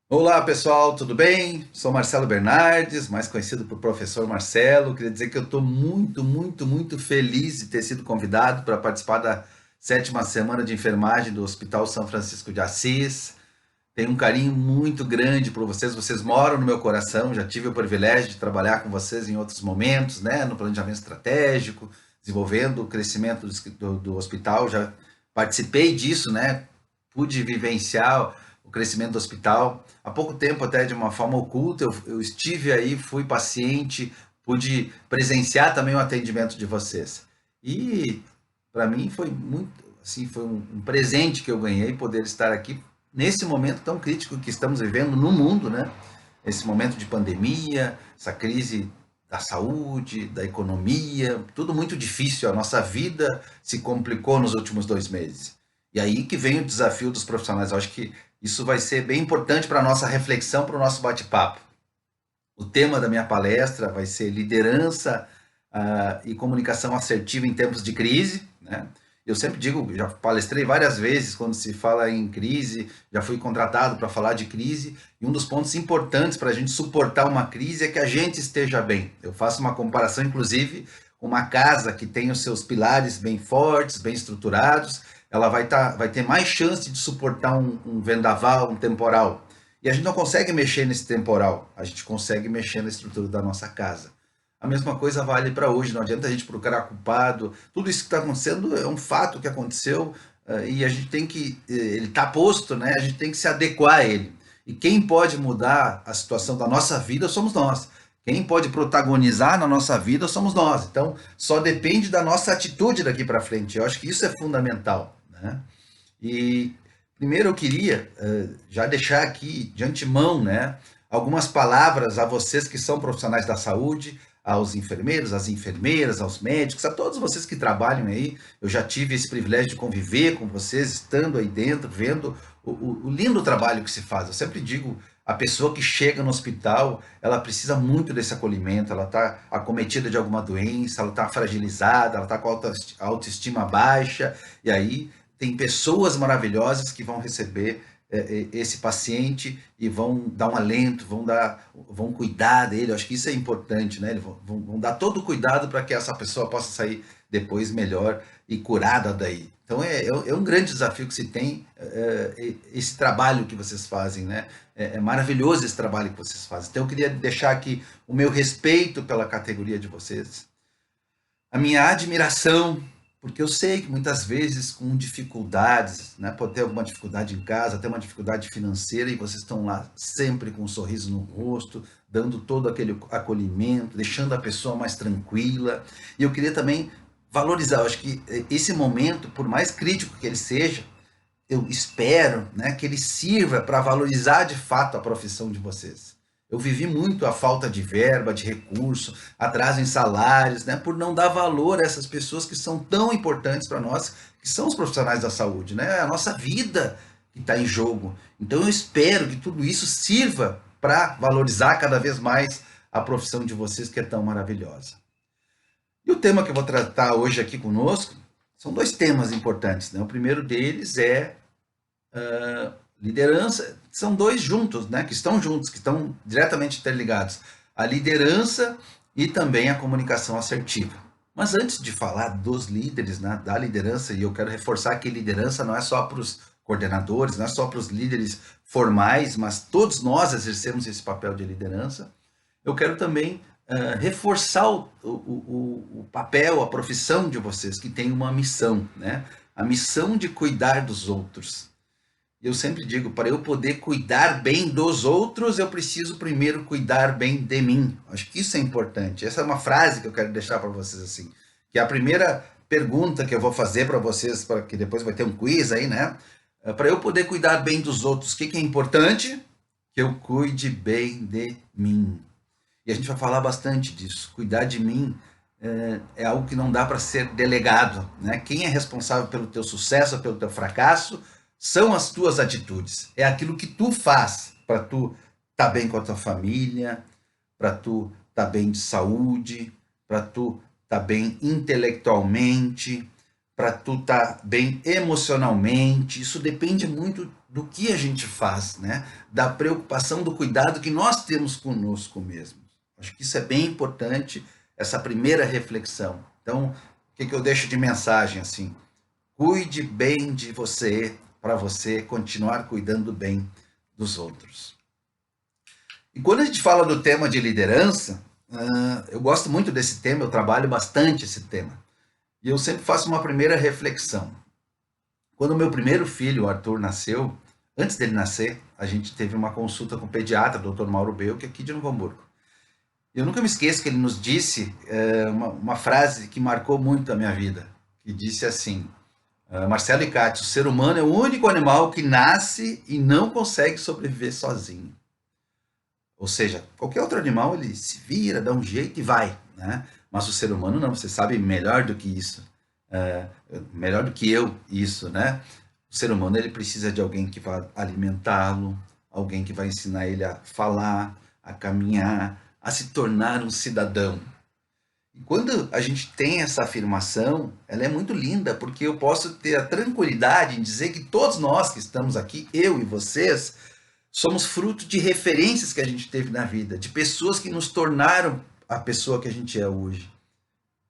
Olá pessoal, tudo bem? Sou Marcelo Bernardes, mais conhecido por Professor Marcelo. Queria dizer que eu estou muito feliz de ter sido convidado para participar da sétima semana de enfermagem do Hospital São Francisco de Assis. Tenho um carinho muito grande por vocês, vocês moram no meu coração. Já tive o privilégio de trabalhar com vocês em outros momentos, né? No planejamento estratégico, desenvolvendo o crescimento do hospital. Já participei disso, né? Pude vivenciar o crescimento do hospital. Há pouco tempo, até de uma forma oculta, eu estive aí, fui paciente, pude presenciar também o atendimento de vocês. E para mim foi muito, assim, foi um presente que eu ganhei poder estar aqui nesse momento tão crítico que estamos vivendo no mundo, né? Esse momento de pandemia, essa crise da saúde, da economia, tudo muito difícil. A nossa vida se complicou nos últimos 2 meses. E aí que vem o desafio dos profissionais. Eu acho que isso vai ser bem importante para a nossa reflexão, para o nosso bate-papo. O tema da minha palestra vai ser liderança e comunicação assertiva em tempos de crise, né? Eu sempre digo, já palestrei várias vezes quando se fala em crise, já fui contratado para falar de crise, e um dos pontos importantes para a gente suportar uma crise é que a gente esteja bem. Eu faço uma comparação, inclusive, com uma casa que tem os seus pilares bem fortes, bem estruturados, ela vai ter mais chance de suportar um vendaval, um temporal. E a gente não consegue mexer nesse temporal, a gente consegue mexer na estrutura da nossa casa. A mesma coisa vale para hoje, não adianta a gente procurar culpado. Tudo isso que está acontecendo é um fato que aconteceu e a gente tem que, ele está posto, né? A gente tem que se adequar a ele. E quem pode mudar a situação da nossa vida somos nós. Quem pode protagonizar na nossa vida somos nós. Então, só depende da nossa atitude daqui para frente. Eu acho que isso é fundamental, né? E primeiro eu queria já deixar aqui de antemão, né, algumas palavras a vocês que são profissionais da saúde, aos enfermeiros, às enfermeiras, aos médicos, a todos vocês que trabalham aí. Eu já tive esse privilégio de conviver com vocês, estando aí dentro, vendo o lindo trabalho que se faz. Eu sempre digo, a pessoa que chega no hospital, ela precisa muito desse acolhimento, ela está acometida de alguma doença, ela está fragilizada, ela está com a autoestima baixa, e aí tem pessoas maravilhosas que vão receber esse paciente e vão dar um alento, vão cuidar dele. Eu acho que isso é importante, né? Eles vão dar todo o cuidado para que essa pessoa possa sair depois melhor e curada daí. Então é um grande desafio que se tem esse trabalho que vocês fazem, né? É maravilhoso esse trabalho que vocês fazem. Então eu queria deixar aqui o meu respeito pela categoria de vocês, a minha admiração, porque eu sei que muitas vezes com dificuldades, né, pode ter alguma dificuldade em casa, ter uma dificuldade financeira e vocês estão lá sempre com um sorriso no rosto, dando todo aquele acolhimento, deixando a pessoa mais tranquila. E eu queria também valorizar, eu acho que esse momento, por mais crítico que ele seja, eu espero, né, que ele sirva para valorizar de fato a profissão de vocês. Eu vivi muito a falta de verba, de recurso, atraso em salários, né, por não dar valor a essas pessoas que são tão importantes para nós, que são os profissionais da saúde, né, a nossa vida que está em jogo. Então eu espero que tudo isso sirva para valorizar cada vez mais a profissão de vocês que é tão maravilhosa. E o tema que eu vou tratar hoje aqui conosco são dois temas importantes, né? O primeiro deles é liderança, são dois juntos, né, que estão juntos, que estão diretamente interligados. A liderança e também a comunicação assertiva. Mas antes de falar dos líderes, né, da liderança, e eu quero reforçar que liderança não é só para os coordenadores, não é só para os líderes formais, mas todos nós exercemos esse papel de liderança. Eu quero também reforçar o papel, a profissão de vocês, que tem uma missão, né? A missão de cuidar dos outros. Eu sempre digo, para eu poder cuidar bem dos outros, eu preciso primeiro cuidar bem de mim. Acho que isso é importante. Essa é uma frase que eu quero deixar para vocês assim, que é a primeira pergunta que eu vou fazer para vocês, para que depois vai ter um quiz aí, né? Para eu poder cuidar bem dos outros, o que, que é importante? Que eu cuide bem de mim. E a gente vai falar bastante disso. Cuidar de mim é algo que não dá para ser delegado, né? Quem é responsável pelo teu sucesso, pelo teu fracasso, são as tuas atitudes. É aquilo que tu faz para tu estar bem com a tua família, para tu estar bem de saúde, para tu estar bem intelectualmente, para tu estar bem emocionalmente. Isso depende muito do que a gente faz, né? Da preocupação, do cuidado que nós temos conosco mesmos. Acho que isso é bem importante, essa primeira reflexão. Então, o que eu deixo de mensagem assim? Cuide bem de você, para você continuar cuidando bem dos outros. E quando a gente fala do tema de liderança, eu gosto muito desse tema, eu trabalho bastante esse tema. E eu sempre faço uma primeira reflexão. Quando o meu primeiro filho, o Arthur, nasceu, antes dele nascer, a gente teve uma consulta com o pediatra, o Dr. Mauro Belk, aqui de Novo Hamburgo. Eu nunca me esqueço que ele nos disse uma frase que marcou muito a minha vida, que disse assim: Marcelo e Cátia, o ser humano é o único animal que nasce e não consegue sobreviver sozinho. Ou seja, qualquer outro animal ele se vira, dá um jeito e vai, né? Mas o ser humano não, você sabe melhor do que isso, melhor do que eu isso, né? O ser humano ele precisa de alguém que vai alimentá-lo, alguém que vai ensinar ele a falar, a caminhar, a se tornar um cidadão. E quando a gente tem essa afirmação, ela é muito linda, porque eu posso ter a tranquilidade em dizer que todos nós que estamos aqui, eu e vocês, somos fruto de referências que a gente teve na vida, de pessoas que nos tornaram a pessoa que a gente é hoje.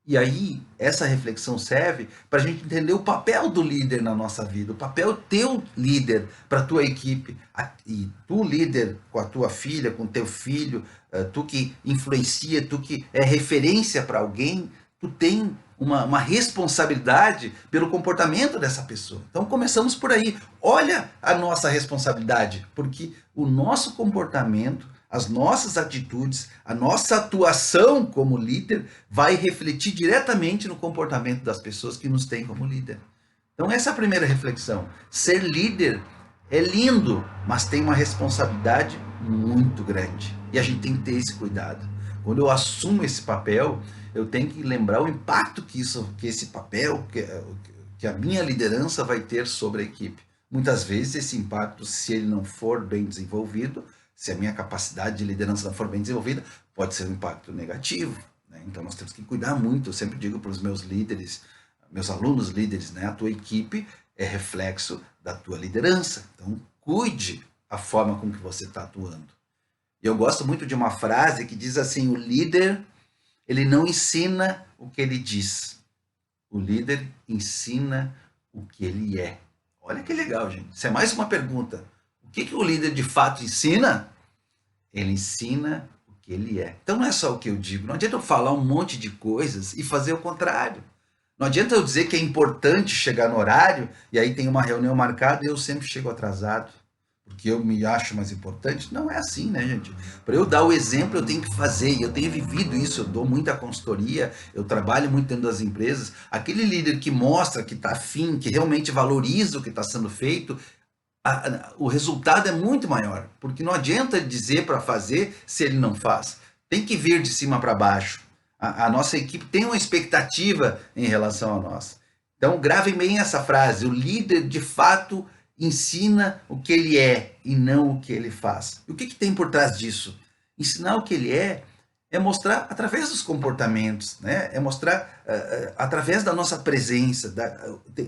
E aí, essa reflexão serve para a gente entender o papel do líder na nossa vida, o papel teu líder para a tua equipe, e tu líder com a tua filha, com o teu filho, tu que influencia, tu que é referência para alguém, tu tem uma responsabilidade pelo comportamento dessa pessoa. Então começamos por aí. Olha a nossa responsabilidade, porque o nosso comportamento, as nossas atitudes, a nossa atuação como líder vai refletir diretamente no comportamento das pessoas que nos têm como líder. Então essa é a primeira reflexão. Ser líder é lindo, mas tem uma responsabilidade muito grande. E a gente tem que ter esse cuidado. Quando eu assumo esse papel, eu tenho que lembrar o impacto que esse papel, que a minha liderança vai ter sobre a equipe. Muitas vezes esse impacto, se ele não for bem desenvolvido, se a minha capacidade de liderança não for bem desenvolvida, pode ser um impacto negativo, né? Então nós temos que cuidar muito. Eu sempre digo para os meus líderes, meus alunos líderes, né? A tua equipe é reflexo da tua liderança. Então cuide a forma com que você está atuando. E eu gosto muito de uma frase que diz assim: o líder, ele não ensina o que ele diz. O líder ensina o que ele é. Olha que legal, gente. Isso é mais uma pergunta. O que o líder de fato ensina? Ele ensina o que ele é. Então não é só o que eu digo. Não adianta eu falar um monte de coisas e fazer o contrário. Não adianta eu dizer que é importante chegar no horário e aí tem uma reunião marcada e eu sempre chego atrasado, porque eu me acho mais importante. Não é assim, né, gente? Para eu dar o exemplo, eu tenho que fazer, e eu tenho vivido isso. Eu dou muita consultoria, eu trabalho muito dentro das empresas. Aquele líder que mostra que está afim, que realmente valoriza o que está sendo feito, o resultado é muito maior, porque não adianta dizer para fazer se ele não faz. Tem que vir de cima para baixo. A nossa equipe tem uma expectativa em relação a nós. Então, gravem bem essa frase: o líder de fato ensina o que ele é e não o que ele faz. E o que tem por trás disso? Ensinar o que ele é mostrar através dos comportamentos, né? É mostrar através da nossa presença,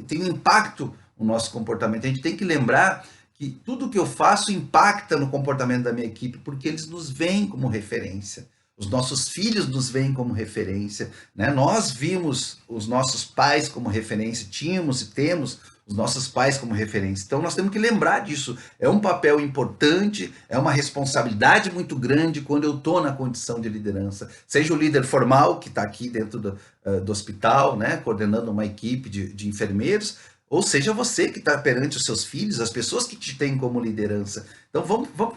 tem um impacto o nosso comportamento. A gente tem que lembrar que tudo que eu faço impacta no comportamento da minha equipe, porque eles nos veem como referência. Os nossos filhos nos veem como referência, né? Nós vimos os nossos pais como referência, tínhamos e temos os nossos pais como referência. Então nós temos que lembrar disso. É um papel importante, é uma responsabilidade muito grande quando eu estou na condição de liderança. Seja o líder formal, que está aqui dentro do hospital, né? Coordenando uma equipe de enfermeiros, ou seja você que está perante os seus filhos, as pessoas que te têm como liderança. Então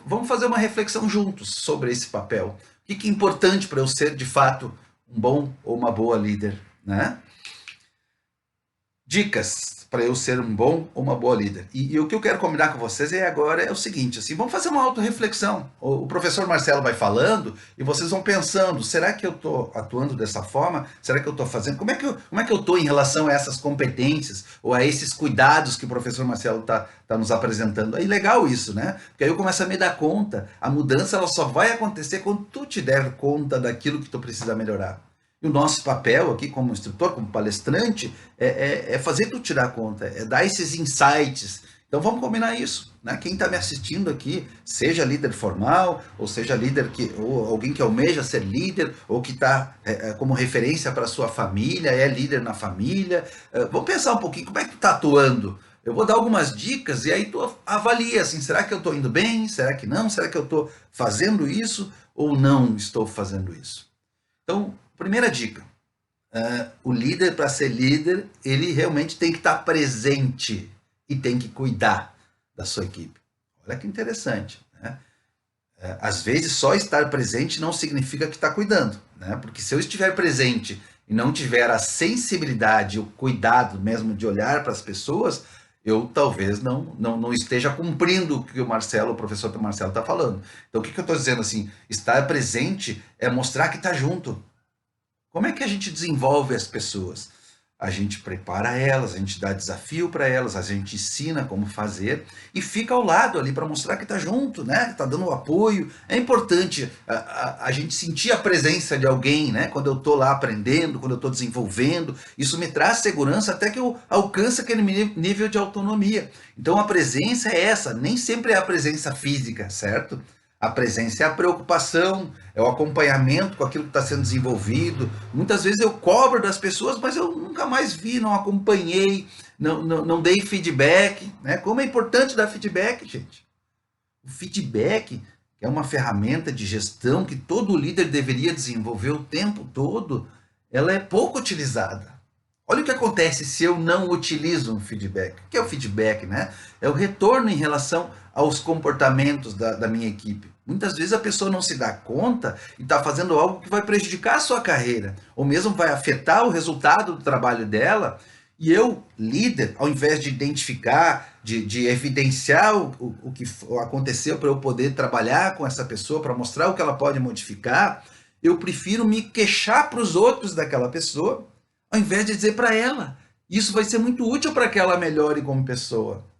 vamos fazer uma reflexão juntos sobre esse papel. O que é importante para eu ser, de fato, um bom ou uma boa líder, né? Dicas para eu ser um bom ou uma boa líder. E o que eu quero combinar com vocês agora é o seguinte, assim, vamos fazer uma autorreflexão. O professor Marcelo vai falando e vocês vão pensando: será que eu estou atuando dessa forma? Será que eu estou fazendo? Como é que eu estou em relação a essas competências ou a esses cuidados que o professor Marcelo está nos apresentando? Aí legal isso, né? Porque aí eu começo a me dar conta. A mudança ela só vai acontecer quando tu te der conta daquilo que tu precisa melhorar. E o nosso papel aqui como instrutor, como palestrante, é fazer tu tirar conta, é dar esses insights. Então vamos combinar isso, né? Quem está me assistindo aqui, seja líder formal, ou seja líder ou alguém que almeja ser líder, ou que está como referência para a sua família, é líder na família. Vamos pensar um pouquinho, como é que tu está atuando? Eu vou dar algumas dicas e aí tu avalia assim, será que eu estou indo bem? Será que não? Será que eu estou fazendo isso ou não estou fazendo isso? Então, primeira dica, o líder, para ser líder, ele realmente tem que estar presente e tem que cuidar da sua equipe. Olha que interessante, né? Às vezes, só estar presente não significa que está cuidando, né? Porque se eu estiver presente e não tiver a sensibilidade, o cuidado mesmo de olhar para as pessoas, eu talvez não esteja cumprindo o que o professor Marcelo está falando. Então, o que eu estou dizendo assim? Estar presente é mostrar que está junto. Como é que a gente desenvolve as pessoas? A gente prepara elas, a gente dá desafio para elas, a gente ensina como fazer e fica ao lado ali para mostrar que está junto, né? Está dando o apoio. É importante a gente sentir a presença de alguém, né? Quando eu estou lá aprendendo, quando eu estou desenvolvendo, isso me traz segurança até que eu alcance aquele nível de autonomia. Então a presença é essa, nem sempre é a presença física, certo? A presença é a preocupação, é o acompanhamento com aquilo que está sendo desenvolvido. Muitas vezes eu cobro das pessoas, mas eu nunca mais vi, não acompanhei, não dei feedback. Né? Como é importante dar feedback, gente. O feedback é uma ferramenta de gestão que todo líder deveria desenvolver o tempo todo. Ela é pouco utilizada. Olha o que acontece se eu não utilizo um feedback. O que é o feedback, né? É o retorno em relação aos comportamentos da minha equipe. Muitas vezes a pessoa não se dá conta e está fazendo algo que vai prejudicar a sua carreira, ou mesmo vai afetar o resultado do trabalho dela. E eu, líder, ao invés de identificar, de evidenciar o que aconteceu para eu poder trabalhar com essa pessoa, para mostrar o que ela pode modificar, eu prefiro me queixar para os outros daquela pessoa, ao invés de dizer para ela. Isso vai ser muito útil para que ela melhore como pessoa.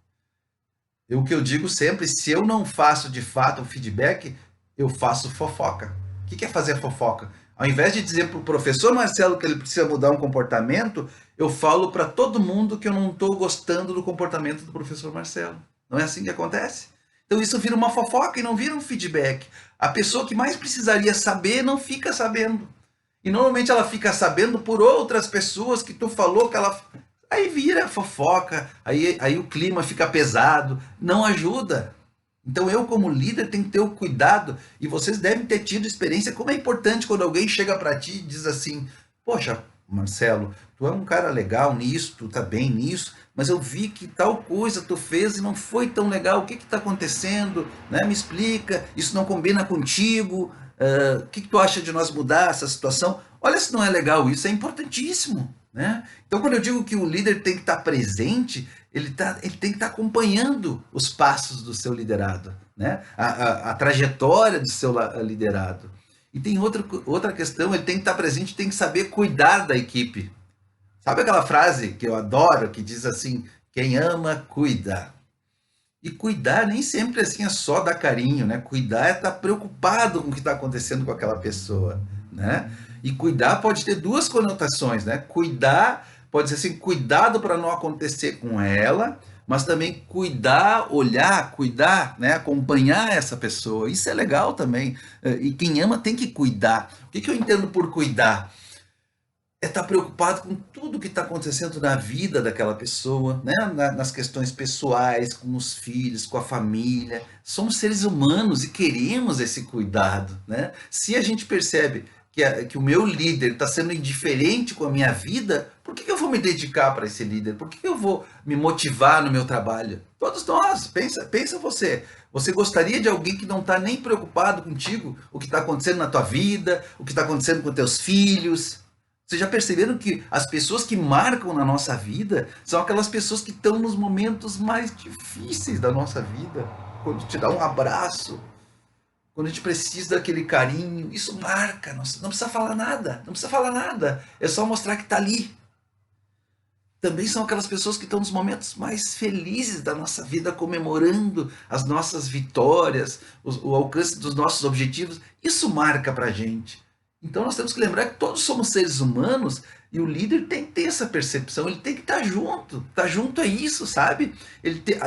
O que eu digo sempre, se eu não faço de fato o feedback, eu faço fofoca. O que é fazer fofoca? Ao invés de dizer para o professor Marcelo que ele precisa mudar um comportamento, eu falo para todo mundo que eu não estou gostando do comportamento do professor Marcelo. Não é assim que acontece? Então isso vira uma fofoca e não vira um feedback. A pessoa que mais precisaria saber não fica sabendo. E normalmente ela fica sabendo por outras pessoas que tu falou que ela... Aí vira fofoca, aí o clima fica pesado, não ajuda. Então eu como líder tenho que ter o cuidado, e vocês devem ter tido experiência, como é importante quando alguém chega para ti e diz assim, poxa, Marcelo, tu é um cara legal nisso, tu tá bem nisso, mas eu vi que tal coisa tu fez e não foi tão legal, o que está acontecendo? Né? Me explica, isso não combina contigo, o que tu acha de nós mudar essa situação? Olha se não é legal isso, é importantíssimo. Né? Então, quando eu digo que o líder tem que estar presente, ele tem que estar acompanhando os passos do seu liderado, né? A trajetória do seu liderado. E tem outra questão, ele tem que estar presente, tem que saber cuidar da equipe. Sabe aquela frase que eu adoro, que diz assim, quem ama, cuida. E cuidar nem sempre assim é só dar carinho, né? Cuidar é estar preocupado com o que está acontecendo com aquela pessoa, né? E cuidar pode ter duas conotações, né? Cuidar pode ser assim, cuidado para não acontecer com ela, mas também cuidar, olhar, cuidar, né? Acompanhar essa pessoa. Isso é legal também. E quem ama tem que cuidar. O que eu entendo por cuidar? É estar preocupado com tudo que está acontecendo na vida daquela pessoa, né? Nas questões pessoais, com os filhos, com a família. Somos seres humanos e queremos esse cuidado, né? Se a gente percebe que o meu líder está sendo indiferente com a minha vida, por que eu vou me dedicar para esse líder? Por que eu vou me motivar no meu trabalho? Todos nós, pensa você. Você gostaria de alguém que não está nem preocupado contigo, o que está acontecendo na tua vida, o que está acontecendo com teus filhos? Vocês já perceberam que as pessoas que marcam na nossa vida são aquelas pessoas que estão nos momentos mais difíceis da nossa vida? Quando te dá um abraço, quando a gente precisa daquele carinho, isso marca. Não precisa falar nada, não precisa falar nada. É só mostrar que está ali. Também são aquelas pessoas que estão nos momentos mais felizes da nossa vida, comemorando as nossas vitórias, o alcance dos nossos objetivos. Isso marca para a gente. Então nós temos que lembrar que todos somos seres humanos e o líder tem que ter essa percepção, ele tem que estar junto. Estar junto é isso, sabe?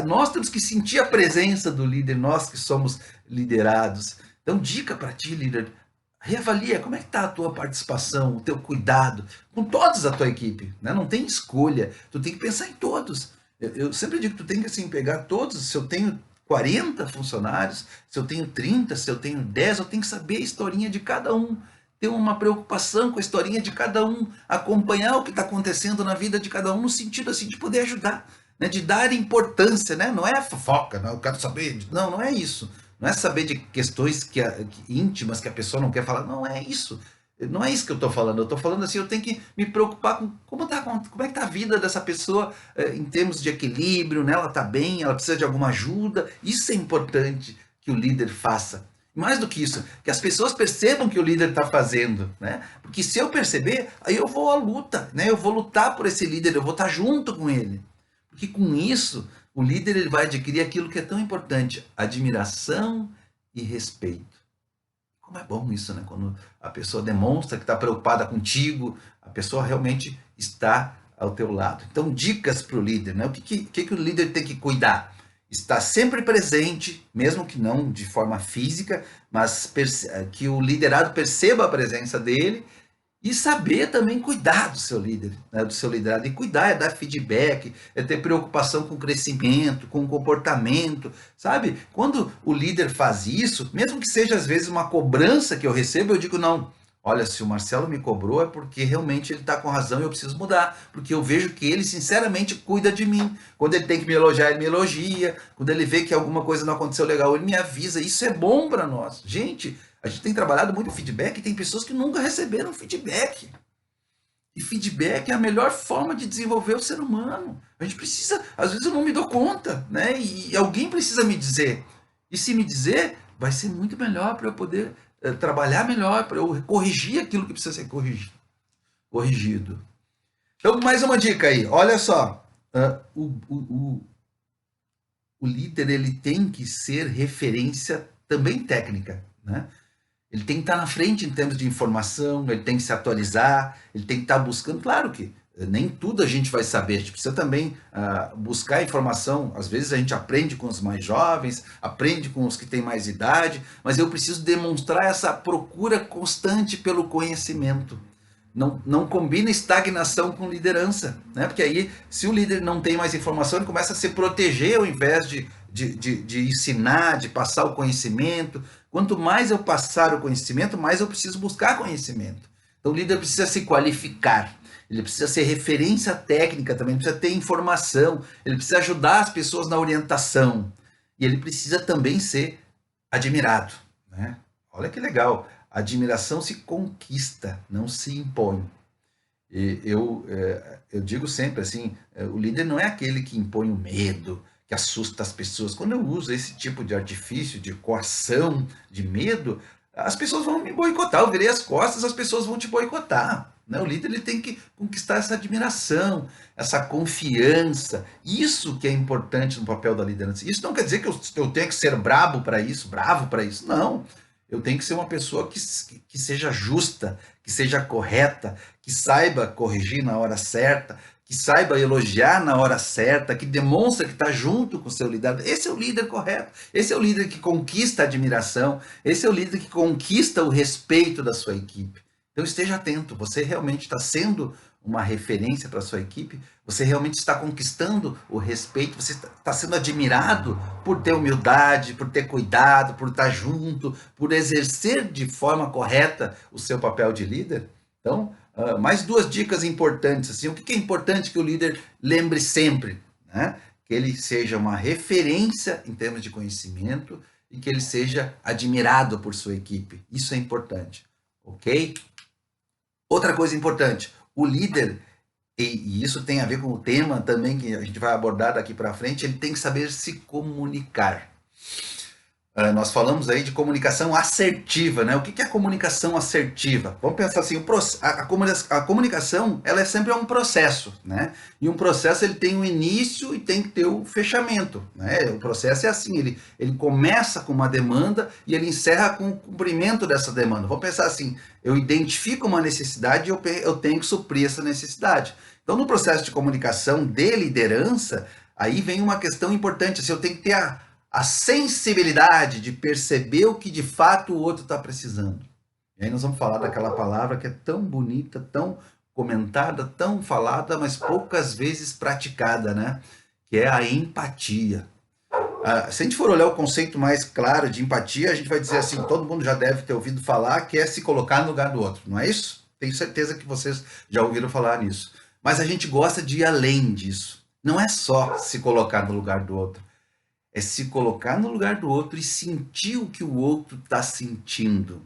Nós temos que sentir a presença do líder, nós que somos liderados. Então, dica para ti, líder, reavalia como é que está a tua participação, o teu cuidado com todos da tua equipe. Né? Não tem escolha, tu tem que pensar em todos. Eu sempre digo que tu tem que assim, pegar todos, se eu tenho 40 funcionários, se eu tenho 30, se eu tenho 10, eu tenho que saber a historinha de cada um, ter uma preocupação com a historinha de cada um, acompanhar o que está acontecendo na vida de cada um, no sentido assim de poder ajudar, né? De dar importância, né? Não é fofoca, não, eu quero saber, não, não é isso. Não é saber de questões íntimas que a pessoa não quer falar, não é isso. Não é isso que eu estou falando. Eu estou falando assim, eu tenho que me preocupar com como é que está a vida dessa pessoa em termos de equilíbrio, né? Ela está bem, ela precisa de alguma ajuda. Isso é importante que o líder faça. Mais do que isso, que as pessoas percebam que o líder está fazendo, né? Porque se eu perceber, aí eu vou à luta, né? Eu vou lutar por esse líder, eu vou estar junto com ele. Porque com isso, o líder ele vai adquirir aquilo que é tão importante, admiração e respeito. Como é bom isso, né? Quando a pessoa demonstra que está preocupada contigo, a pessoa realmente está ao teu lado. Então, dicas para o líder, né? O que o líder tem que cuidar? Estar sempre presente, mesmo que não de forma física, mas que o liderado perceba a presença dele e saber também cuidar do seu líder, né, do seu liderado. E cuidar é dar feedback, é ter preocupação com o crescimento, com o comportamento, sabe? Quando o líder faz isso, mesmo que seja às vezes uma cobrança que eu recebo, eu digo, não, olha, se o Marcelo me cobrou é porque realmente ele está com razão e eu preciso mudar, porque eu vejo que ele sinceramente cuida de mim. Quando ele tem que me elogiar, ele me elogia. Quando ele vê que alguma coisa não aconteceu legal, ele me avisa. Isso é bom para nós. Gente, a gente tem trabalhado muito feedback e tem pessoas que nunca receberam feedback. E feedback é a melhor forma de desenvolver o ser humano. A gente precisa, às vezes eu não me dou conta, né? E alguém precisa me dizer. E se me dizer, vai ser muito melhor para eu poder trabalhar melhor, para eu corrigir aquilo que precisa ser corrigido. Então, mais uma dica aí. Olha só. O líder ele tem que ser referência também técnica, né? Ele tem que estar na frente em termos de informação, ele tem que se atualizar, ele tem que estar buscando. Claro que nem tudo a gente vai saber, a gente precisa também buscar informação. Às vezes a gente aprende com os mais jovens, aprende com os que têm mais idade, mas eu preciso demonstrar essa procura constante pelo conhecimento. Não combina estagnação com liderança, né? Porque aí, se o líder não tem mais informação, ele começa a se proteger ao invés de ensinar, de passar o conhecimento. Quanto mais eu passar o conhecimento, mais eu preciso buscar conhecimento. Então, o líder precisa se qualificar, ele precisa ser referência técnica também, precisa ter informação, ele precisa ajudar as pessoas na orientação. E ele precisa também ser admirado, né? Olha que legal. A admiração se conquista, não se impõe. Eu digo sempre assim, o líder não é aquele que impõe o medo, que assusta as pessoas. Quando eu uso esse tipo de artifício, de coação, de medo, as pessoas vão me boicotar. Eu virei as costas, as pessoas vão te boicotar. Né? O líder ele tem que conquistar essa admiração, essa confiança. Isso que é importante no papel da liderança. Isso não quer dizer que eu tenha que ser bravo para isso. Não. Eu tenho que ser uma pessoa que seja justa, que seja correta, que saiba corrigir na hora certa, que saiba elogiar na hora certa, que demonstra que está junto com o seu liderado. Esse é o líder correto. Esse é o líder que conquista a admiração. Esse é o líder que conquista o respeito da sua equipe. Então esteja atento. Você realmente está sendo uma referência para a sua equipe? Você realmente está conquistando o respeito? Você está sendo admirado por ter humildade, por ter cuidado, por estar junto, por exercer de forma correta o seu papel de líder? Então, mais duas dicas importantes. Assim, o que é importante que o líder lembre sempre? Né? Que ele seja uma referência em termos de conhecimento e que ele seja admirado por sua equipe. Isso é importante, ok? Outra coisa importante, o líder, e isso tem a ver com o tema também que a gente vai abordar daqui para frente, ele tem que saber se comunicar. Nós falamos aí de comunicação assertiva, né? O que é comunicação assertiva? Vamos pensar assim, a comunicação, ela é sempre um processo, né? E um processo, ele tem um início e tem que ter o fechamento, né? O processo é assim, ele começa com uma demanda e ele encerra com o cumprimento dessa demanda. Vamos pensar assim, eu identifico uma necessidade e eu tenho que suprir essa necessidade. Então, no processo de comunicação de liderança, aí vem uma questão importante, assim, eu tenho que ter a sensibilidade de perceber o que de fato o outro está precisando. E aí nós vamos falar daquela palavra que é tão bonita, tão comentada, tão falada, mas poucas vezes praticada, né? Que é a empatia. Se a gente for olhar o conceito mais claro de empatia, a gente vai dizer assim, todo mundo já deve ter ouvido falar, que é se colocar no lugar do outro, não é isso? Tenho certeza que vocês já ouviram falar nisso. Mas a gente gosta de ir além disso. Não é só se colocar no lugar do outro, é se colocar no lugar do outro e sentir o que o outro está sentindo.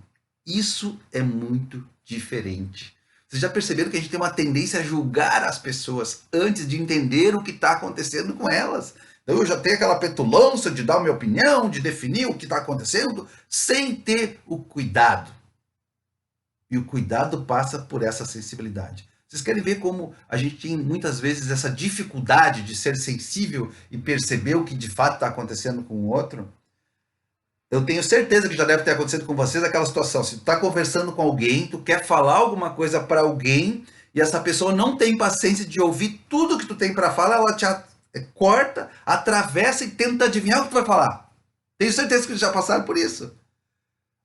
Isso é muito diferente. Vocês já perceberam que a gente tem uma tendência a julgar as pessoas antes de entender o que está acontecendo com elas? Então eu já tenho aquela petulância de dar minha opinião, de definir o que está acontecendo, sem ter o cuidado. E o cuidado passa por essa sensibilidade. Vocês querem ver como a gente tem muitas vezes essa dificuldade de ser sensível e perceber o que de fato está acontecendo com o outro? Eu tenho certeza que já deve ter acontecido com vocês aquela situação. Se tu está conversando com alguém, tu quer falar alguma coisa para alguém e essa pessoa não tem paciência de ouvir tudo que tu tem para falar, ela te corta, atravessa e tenta adivinhar o que tu vai falar. Tenho certeza que já passaram por isso.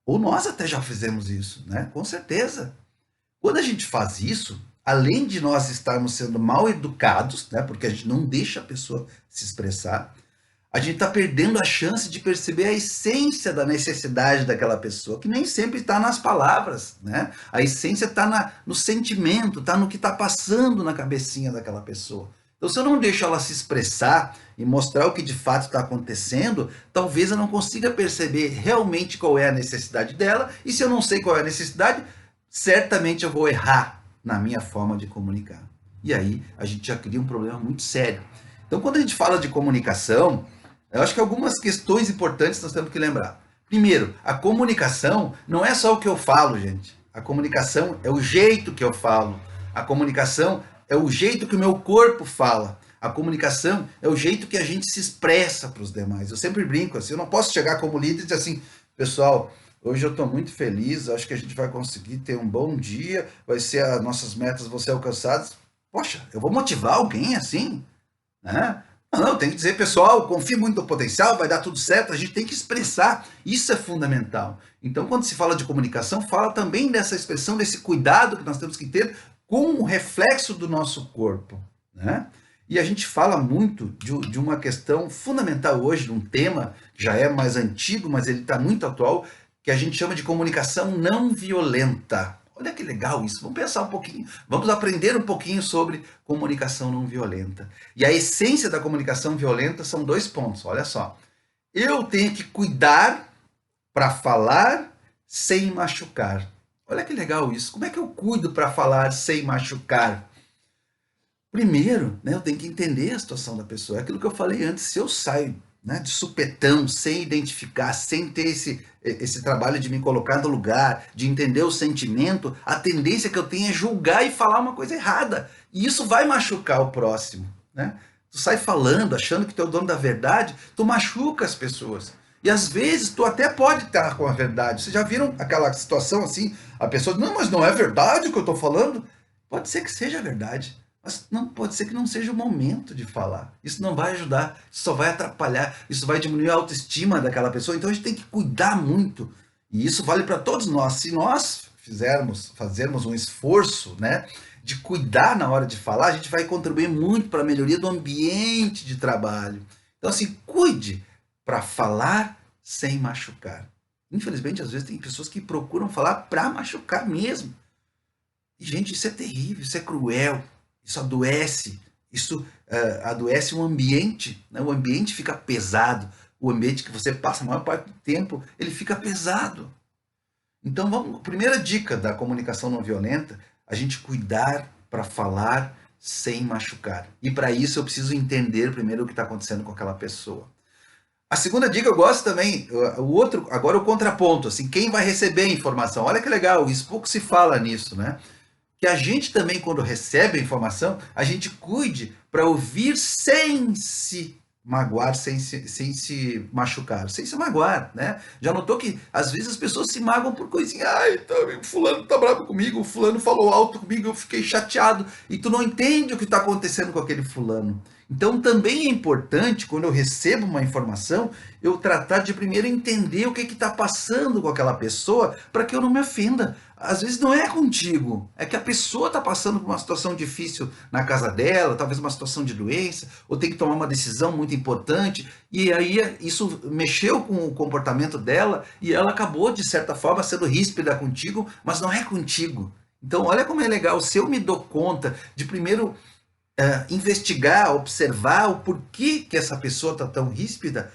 Ou nós até já fizemos isso, né? Com certeza. Quando a gente faz isso, além de nós estarmos sendo mal educados, né? Porque a gente não deixa a pessoa se expressar, a gente está perdendo a chance de perceber a essência da necessidade daquela pessoa, que nem sempre está nas palavras, né? A essência está no sentimento, está no que está passando na cabecinha daquela pessoa. Então, se eu não deixo ela se expressar e mostrar o que de fato está acontecendo, talvez eu não consiga perceber realmente qual é a necessidade dela, e se eu não sei qual é a necessidade, certamente eu vou errar na minha forma de comunicar. E aí a gente já cria um problema muito sério. Então, quando a gente fala de comunicação, eu acho que algumas questões importantes nós temos que lembrar. Primeiro, a comunicação não é só o que eu falo, gente. A comunicação é o jeito que eu falo. A comunicação é o jeito que o meu corpo fala. A comunicação é o jeito que a gente se expressa para os demais. Eu sempre brinco assim, eu não posso chegar como líder e dizer assim, pessoal, hoje eu estou muito feliz, acho que a gente vai conseguir ter um bom dia, as nossas metas vão ser alcançadas. Poxa, eu vou motivar alguém assim, né? Não, tem que dizer, pessoal, confie muito no potencial, vai dar tudo certo, a gente tem que expressar, isso é fundamental. Então, quando se fala de comunicação, fala também dessa expressão, desse cuidado que nós temos que ter com o reflexo do nosso corpo, né? E a gente fala muito de uma questão fundamental hoje, de um tema que já é mais antigo, mas ele está muito atual, que a gente chama de comunicação não violenta. Olha que legal isso. Vamos pensar um pouquinho, vamos aprender um pouquinho sobre comunicação não violenta. E a essência da comunicação violenta são 2 pontos, olha só. Eu tenho que cuidar para falar sem machucar. Olha que legal isso. Como é que eu cuido para falar sem machucar? Primeiro, né, eu tenho que entender a situação da pessoa. É aquilo que eu falei antes, se eu saio, né, de supetão, sem identificar, sem ter esse trabalho de me colocar no lugar, de entender o sentimento, a tendência que eu tenho é julgar e falar uma coisa errada. E isso vai machucar o próximo, né? Tu sai falando, achando que tu é o dono da verdade, tu machuca as pessoas. E às vezes tu até pode estar com a verdade. Vocês já viram aquela situação assim? A pessoa diz, não, mas não é verdade o que eu estou falando? Pode ser que seja verdade. Mas não pode ser que não seja o momento de falar. Isso não vai ajudar, isso só vai atrapalhar, isso vai diminuir a autoestima daquela pessoa. Então a gente tem que cuidar muito. E isso vale para todos nós. Se nós fazermos um esforço, né, de cuidar na hora de falar, a gente vai contribuir muito para a melhoria do ambiente de trabalho. Então, assim, cuide para falar sem machucar. Infelizmente, às vezes tem pessoas que procuram falar para machucar mesmo. E, gente, isso é terrível, isso é cruel. Isso adoece, isso adoece o ambiente, né? O ambiente fica pesado, o ambiente que você passa a maior parte do tempo, ele fica pesado. Então, primeira dica da comunicação não violenta, a gente cuidar para falar sem machucar. E para isso eu preciso entender primeiro o que está acontecendo com aquela pessoa. A segunda dica eu gosto também, o outro, agora o contraponto, assim, quem vai receber a informação. Olha que legal, isso pouco se fala nisso, né? Que a gente também, quando recebe a informação, a gente cuide para ouvir sem se magoar, sem se machucar, sem se magoar, né? Já notou que às vezes as pessoas se magoam por coisinha, ai, tá, o fulano tá bravo comigo, o fulano falou alto comigo, eu fiquei chateado, e tu não entende o que está acontecendo com aquele fulano. Então também é importante, quando eu recebo uma informação, eu tratar de primeiro entender o que está passando com aquela pessoa para que eu não me ofenda. Às vezes não é contigo, é que a pessoa está passando por uma situação difícil na casa dela, talvez uma situação de doença, ou tem que tomar uma decisão muito importante, e aí isso mexeu com o comportamento dela e ela acabou, de certa forma, sendo ríspida contigo, mas não é contigo. Então, olha como é legal, se eu me dou conta de primeiro investigar, observar o porquê que essa pessoa está tão ríspida,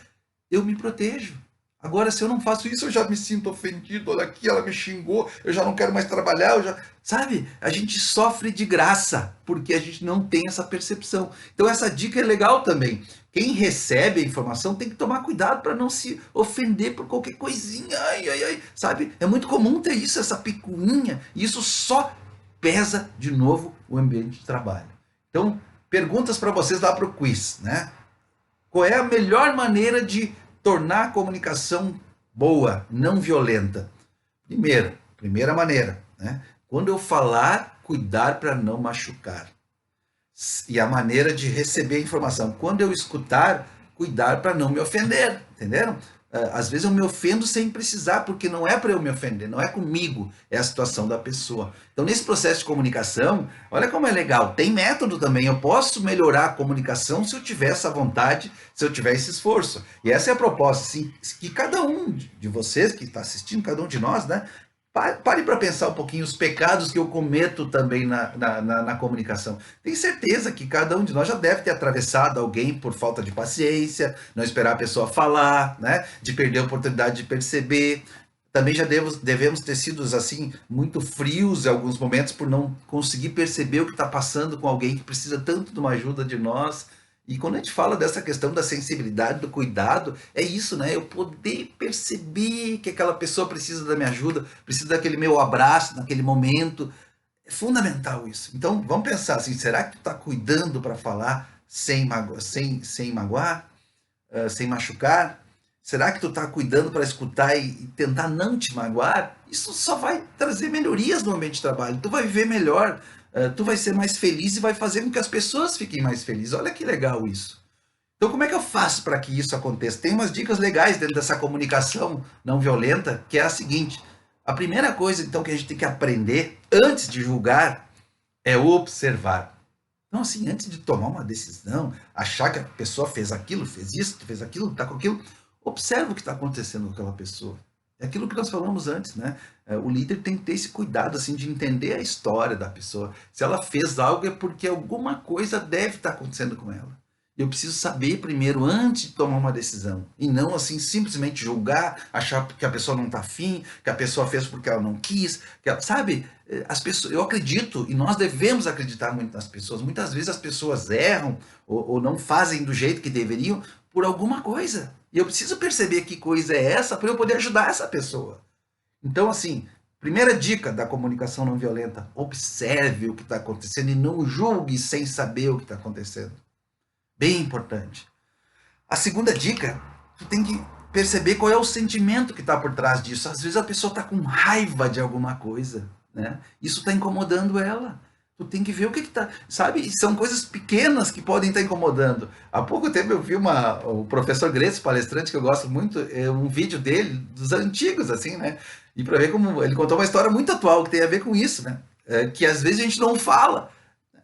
eu me protejo. Agora, se eu não faço isso, eu já me sinto ofendido. Olha aqui, ela me xingou, eu já não quero mais trabalhar. Sabe, a gente sofre de graça, porque a gente não tem essa percepção. Então, essa dica é legal também. Quem recebe a informação tem que tomar cuidado para não se ofender por qualquer coisinha. Ai, ai, ai. Sabe, é muito comum ter isso, essa picuinha, e isso só pesa de novo o ambiente de trabalho. Então, perguntas para vocês lá para o quiz, né? Qual é a melhor maneira de tornar a comunicação boa, não violenta? Primeira maneira, né? Quando eu falar, cuidar para não machucar. E a maneira de receber a informação. Quando eu escutar, cuidar para não me ofender, entenderam? Às vezes eu me ofendo sem precisar, porque não é para eu me ofender, não é comigo, é a situação da pessoa. Então, nesse processo de comunicação, olha como é legal, tem método também. Eu posso melhorar a comunicação se eu tiver essa vontade, se eu tiver esse esforço. E essa é a proposta, assim, que cada um de vocês que está assistindo, cada um de nós, né? Pare para pensar um pouquinho os pecados que eu cometo também na comunicação. Tenho certeza que cada um de nós já deve ter atravessado alguém por falta de paciência, não esperar a pessoa falar, né? De perder a oportunidade de perceber. Também já devemos ter sido assim muito frios em alguns momentos por não conseguir perceber o que está passando com alguém que precisa tanto de uma ajuda de nós. E quando a gente fala dessa questão da sensibilidade, do cuidado, é isso, né? Eu poder perceber que aquela pessoa precisa da minha ajuda, precisa daquele meu abraço naquele momento. É fundamental isso. Então, vamos pensar assim, será que tu está cuidando para falar sem magoar, sem machucar? Será que tu está cuidando para escutar e tentar não te magoar? Isso só vai trazer melhorias no ambiente de trabalho. Tu vai viver melhor, tu vai ser mais feliz e vai fazer com que as pessoas fiquem mais felizes. Olha que legal isso. Então, como é que eu faço para que isso aconteça? Tem umas dicas legais dentro dessa comunicação não violenta, que é a seguinte. A primeira coisa, então, que a gente tem que aprender antes de julgar é observar. Então, assim, antes de tomar uma decisão, achar que a pessoa fez aquilo, fez isso, fez aquilo, está com aquilo, observa o que está acontecendo com aquela pessoa. É aquilo que nós falamos antes, né? O líder tem que ter esse cuidado, assim, de entender a história da pessoa. Se ela fez algo é porque alguma coisa deve estar acontecendo com ela. Eu preciso saber primeiro, antes de tomar uma decisão. E não, assim, simplesmente julgar, achar que a pessoa não está afim, que a pessoa fez porque ela não quis. Sabe, as pessoas, eu acredito, e nós devemos acreditar muito nas pessoas. Muitas vezes as pessoas erram ou não fazem do jeito que deveriam por alguma coisa. E eu preciso perceber que coisa é essa para eu poder ajudar essa pessoa. Então, assim, primeira dica da comunicação não violenta: observe o que está acontecendo e não julgue sem saber o que está acontecendo. Bem importante. A segunda dica, tu tem que perceber qual é o sentimento que está por trás disso. Às vezes a pessoa está com raiva de alguma coisa, né? Isso está incomodando ela. Tu tem que ver o que está, sabe? São coisas pequenas que podem estar incomodando. Há pouco tempo eu vi o professor Greco, palestrante que eu gosto muito, um vídeo dele, dos antigos, assim, né? E para ver como ele contou uma história muito atual que tem a ver com isso, né? Que às vezes a gente não fala.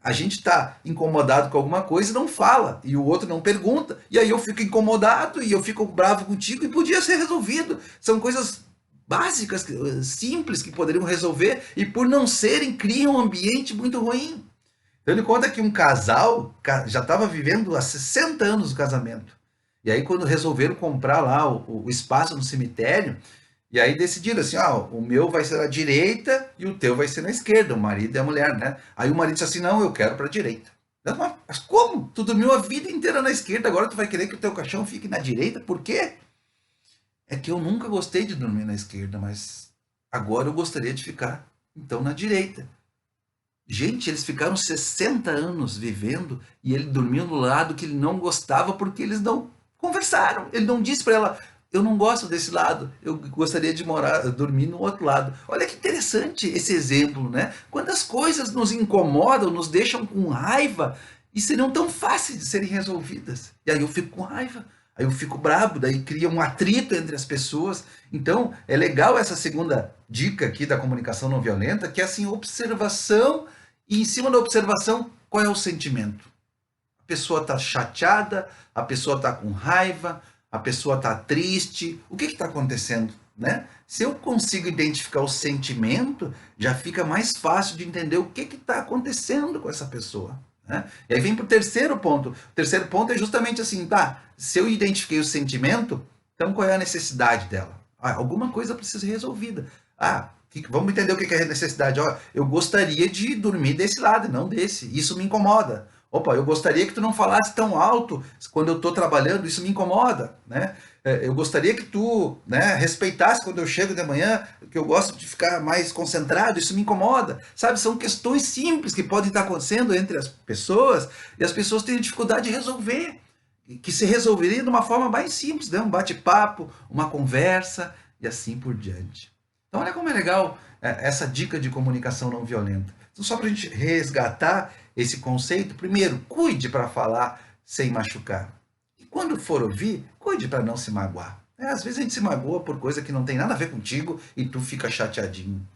A gente está incomodado com alguma coisa e não fala, e o outro não pergunta, e aí eu fico incomodado e eu fico bravo contigo e podia ser resolvido. São coisas básicas, simples, que poderiam resolver, e por não serem, criam um ambiente muito ruim. Então ele conta que um casal já estava vivendo há 60 anos o casamento. E aí quando resolveram comprar lá o espaço no cemitério, e aí decidiram assim, o meu vai ser à direita e o teu vai ser na esquerda, o marido e a mulher, né? Aí o marido disse assim, não, eu quero para a direita. Mas como? Tu dormiu a vida inteira na esquerda, agora tu vai querer que o teu caixão fique na direita? Por quê? É que eu nunca gostei de dormir na esquerda, mas agora eu gostaria de ficar, então, na direita. Gente, eles ficaram 60 anos vivendo e ele dormiu no lado que ele não gostava porque eles não conversaram. Ele não disse para ela: eu não gosto desse lado, eu gostaria de dormir no outro lado. Olha que interessante esse exemplo, né? Quando as coisas nos incomodam, nos deixam com raiva e seriam tão fáceis de serem resolvidas. E aí eu fico com raiva. Aí eu fico brabo, daí cria um atrito entre as pessoas. Então, é legal essa segunda dica aqui da comunicação não violenta, que é assim, observação, e em cima da observação, qual é o sentimento? A pessoa está chateada, a pessoa está com raiva, a pessoa está triste. O que está acontecendo? Né? Se eu consigo identificar o sentimento, já fica mais fácil de entender o que está acontecendo com essa pessoa. Né? E aí vem para o terceiro ponto. O terceiro ponto é justamente assim, tá? Se eu identifiquei o sentimento, então qual é a necessidade dela? Alguma coisa precisa ser resolvida. Vamos entender o que é a necessidade. Eu gostaria de dormir desse lado, não desse. Isso me incomoda. Opa, eu gostaria que tu não falasse tão alto quando eu estou trabalhando, isso me incomoda, né? Eu gostaria que tu, né, respeitasse quando eu chego de manhã, que eu gosto de ficar mais concentrado, isso me incomoda, sabe? São questões simples que podem estar acontecendo entre as pessoas e as pessoas têm dificuldade de resolver, que se resolveria de uma forma mais simples, né? Um bate-papo, uma conversa e assim por diante. Então olha como é legal essa dica de comunicação não violenta. Então, só para a gente resgatar esse conceito, primeiro, cuide para falar sem machucar. E quando for ouvir, cuide para não se magoar. Às vezes a gente se magoa por coisa que não tem nada a ver contigo e tu fica chateadinho.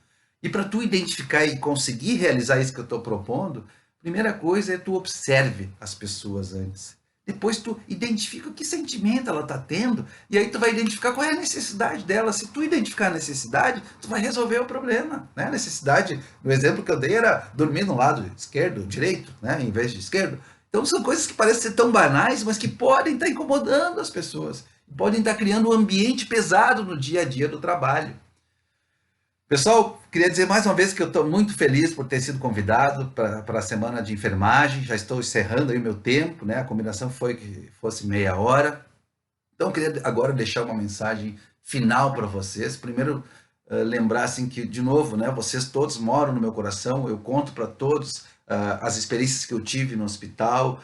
E para tu identificar e conseguir realizar isso que eu estou propondo, primeira coisa é tu observe as pessoas antes. Depois tu identifica que sentimento ela está tendo e aí tu vai identificar qual é a necessidade dela. Se tu identificar a necessidade, tu vai resolver o problema. Né? A necessidade, no exemplo que eu dei, era dormir no lado esquerdo, direito, né? Em vez de esquerdo. Então são coisas que parecem ser tão banais, mas que podem estar incomodando as pessoas. Podem estar criando um ambiente pesado no dia a dia do trabalho. Pessoal, queria dizer mais uma vez que eu estou muito feliz por ter sido convidado para a semana de enfermagem. Já estou encerrando aí o meu tempo, né? A combinação foi que fosse meia hora. Então, eu queria agora deixar uma mensagem final para vocês. Primeiro, lembrar assim que, de novo, né? Vocês todos moram no meu coração. Eu conto para todos as experiências que eu tive no hospital,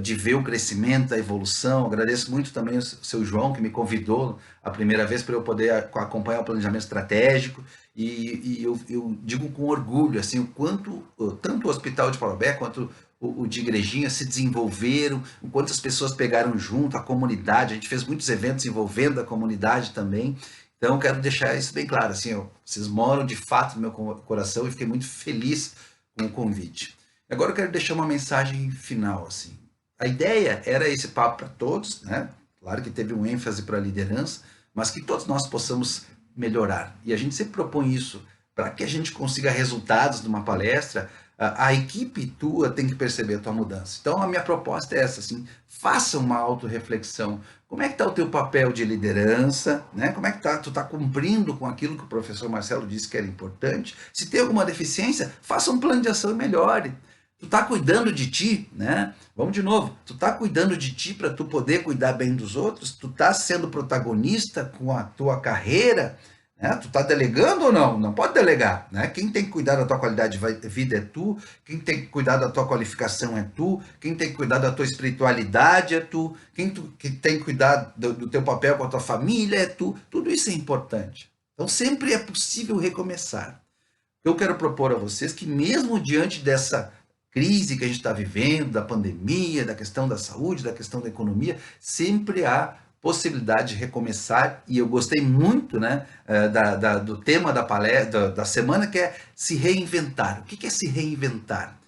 de ver o crescimento, a evolução. Agradeço muito também o seu João, que me convidou a primeira vez para eu poder acompanhar o planejamento estratégico. E eu digo com orgulho assim, o quanto tanto o Hospital de Parobé quanto o de Igrejinha se desenvolveram, o quanto as pessoas pegaram junto, a comunidade. A gente fez muitos eventos envolvendo a comunidade também. Então, quero deixar isso bem claro. Assim, vocês moram de fato no meu coração e fiquei muito feliz com o convite. Agora eu quero deixar uma mensagem final. Assim. A ideia era esse papo para todos, né? Claro que teve um ênfase para a liderança, mas que todos nós possamos melhorar. E a gente sempre propõe isso para que a gente consiga resultados numa palestra. A equipe tua tem que perceber a tua mudança. Então a minha proposta é essa, assim, faça uma autorreflexão. Como é que está o teu papel de liderança, né? Como é que tu está cumprindo com aquilo que o professor Marcelo disse que era importante? Se tem alguma deficiência, faça um plano de ação e melhore. Tu tá cuidando de ti, né? Vamos de novo. Tu tá cuidando de ti para tu poder cuidar bem dos outros? Tu tá sendo protagonista com a tua carreira? Né? Tu tá delegando ou não? Não pode delegar, né? Quem tem que cuidar da tua qualidade de vida é tu. Quem tem que cuidar da tua qualificação é tu. Quem tem que cuidar da tua espiritualidade é tu. Quem tem que cuidar do teu papel com a tua família é tu. Tudo isso é importante. Então sempre é possível recomeçar. Eu quero propor a vocês que mesmo diante dessa crise que a gente está vivendo, da pandemia, da questão da saúde, da questão da economia, sempre há possibilidade de recomeçar. E eu gostei muito, né, do tema da palestra, da semana, que é se reinventar. O que é se reinventar?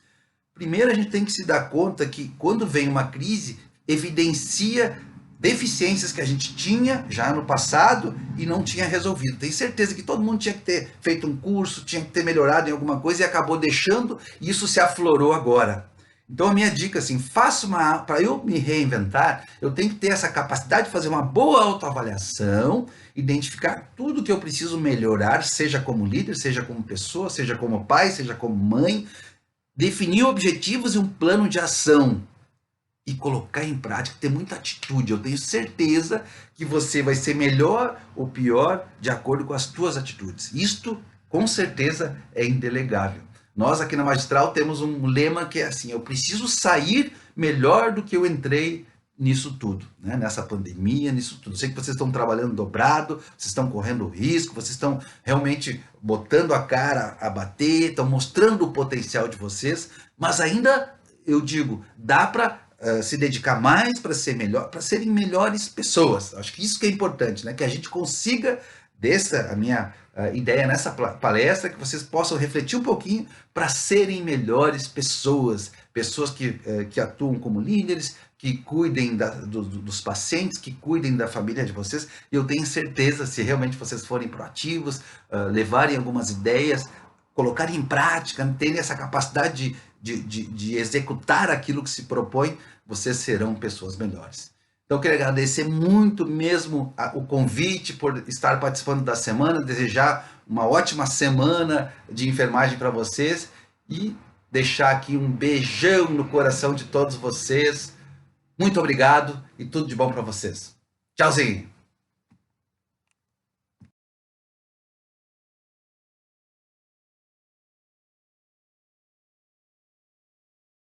Primeiro, a gente tem que se dar conta que quando vem uma crise, evidencia deficiências que a gente tinha já no passado e não tinha resolvido. Tenho certeza que todo mundo tinha que ter feito um curso, tinha que ter melhorado em alguma coisa e acabou deixando, e isso se aflorou agora. Então a minha dica assim, para eu me reinventar, eu tenho que ter essa capacidade de fazer uma boa autoavaliação, identificar tudo que eu preciso melhorar, seja como líder, seja como pessoa, seja como pai, seja como mãe, definir objetivos e um plano de ação e colocar em prática, ter muita atitude. Eu tenho certeza que você vai ser melhor ou pior de acordo com as suas atitudes. Isto, com certeza, é indelegável. Nós aqui na Magistral temos um lema que é assim: eu preciso sair melhor do que eu entrei nisso tudo, né? Nessa pandemia, nisso tudo. Eu sei que vocês estão trabalhando dobrado, vocês estão correndo risco, vocês estão realmente botando a cara a bater, estão mostrando o potencial de vocês, mas ainda, eu digo, dá para se dedicar mais para ser melhor, para serem melhores pessoas. Acho que isso que é importante, né? Que a gente consiga, dessa a minha ideia nessa palestra, que vocês possam refletir um pouquinho para serem melhores pessoas, pessoas que atuam como líderes, que cuidem dos pacientes, que cuidem da família de vocês. E eu tenho certeza, se realmente vocês forem proativos, levarem algumas ideias, colocarem em prática, terem essa capacidade de executar aquilo que se propõe, vocês serão pessoas melhores. Então, eu quero agradecer muito mesmo o convite por estar participando da semana, desejar uma ótima semana de enfermagem para vocês e deixar aqui um beijão no coração de todos vocês. Muito obrigado e tudo de bom para vocês. Tchauzinho!